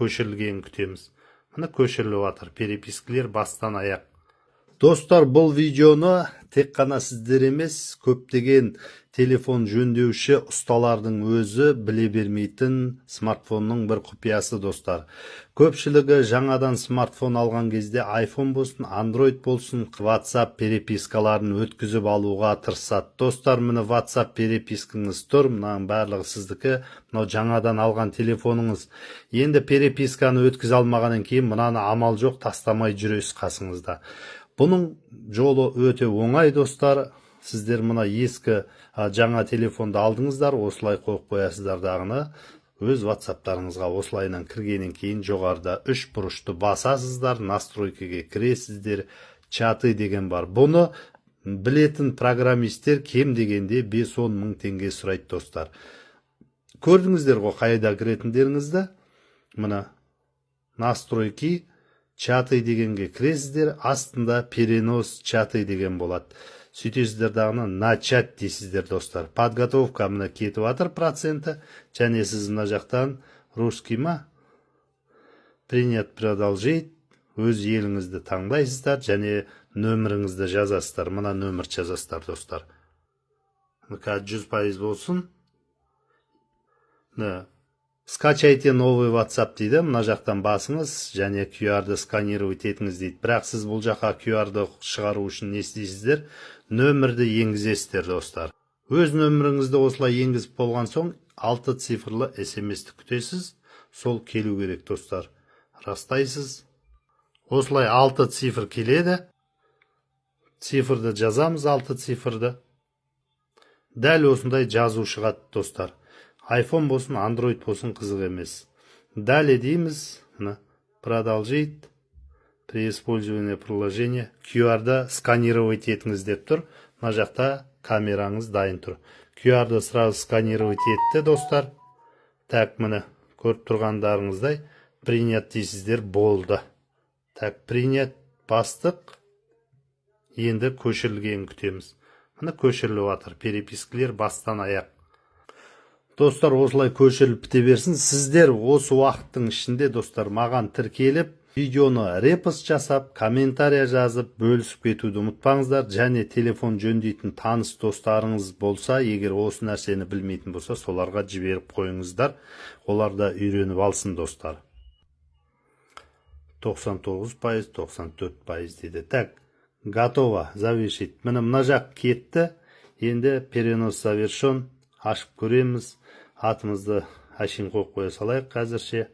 көшірілгенін күтеміз. Міне көшіріліп жатыр. Перепискілер бастан аяқ. Достар, бұл видеоны тек қана сіздер емес, көптеген телефон жөндеуші ұсталардың өзі біле бермейтін смартфонның бір құпиясы, достар. Көпшілігі жаңадан смартфон алған кезде iPhone болсын, Android болсын, WhatsApp перепискаларын өткізіп алуға тырысады. Достар, міне WhatsApp перепискіңіз тұр, мынаның барлығы сіздікі, мынау жаңадан алған телефоныңыз. Енді переписканы өткізе алмағаннан кейін мынаны амал жоқ, тастамай жүресіз қасыңызда. Бұның жолы өте оңай, достар. Сіздер мына ескі жаңа телефонды алдыңыздар, осылай қойып қоясыздар дағыны. Өз WhatsApp-тарыңызға осылайынан кіргеннен кейін жоғарыда 3 бұрышты басасыздар, настройкаға кіресіздер, чаты деген бар. Бұны білетін программистер кем дегенде 5-10 мың теңге сұрайды, достар. Көрдіңіздер ғой қайда кіретіндеріңізді? Мына настройки чаты дегенге кіресіздер, астында перенос чаты деген болады. Сөйтесіздер дағына начать дейсіздер, достар. Подготовка мына кетіп атыр проценті, және сіз мына жақтан русский ма? Принять, продолжить. Өз еліңізді таңдайсыздар, және нөміріңізді жазасыздар. Мына нөмір жазасыздар, достар. 100% болсын. Скачайте новый WhatsApp дейді. Мына жақтан басыңыз, және QR-ды сканировать етіңіз дейді. Бірақ сіз бұл жаққа QR-ды шығару үшін не істейсіздер? Нөмірді енгізесіздер, достар. Өз нөміріңізді осылай енгізіп болған соң 6 цифрлы SMS-ті күтесіз. Сол келу керек, достар. Растайсыз. Осылай 6 цифр келеді. Цифрды жазамыз, 6 цифрды. Дәл осындай жазу шығады, достар. iPhone болсын, Android болсын, қызық емес. Далее дейміз, продолжить. При использовании приложения QR-ды сканировать етіңіз деп тұр. Мына жақта камераңыз дайын тұр. QR-ды сразу сканировать етті, достар. Так, міне көріп тұрғандарыңыздай принять дейсіздер, болды. Так, принять бастық. Енді көшірілгенін күтеміз. Міне көшіріліп жатыр. Перепискілер бастан аяқ. Достар, осылай көшіріліп біте берсін. Сіздер осы уақыттың ішінде, достар, маған тіркеліп, видеоны репост жасап, комментария жазып, бөлісіп кетуді ұмытпаңыздар. Және телефон жөндейтін таныс достарыңыз болса, егер осы нәрсені білмейтін болса, соларға жіберіп қойыңыздар. Олар да үйреніп алсын, достар. 99%, 94% дейді. Так, готово, завершить. Мына жақ кетті. Енді перенос завершен. Ашып көреміз. Атымызды әшейін қойып қоя салайық қазірше.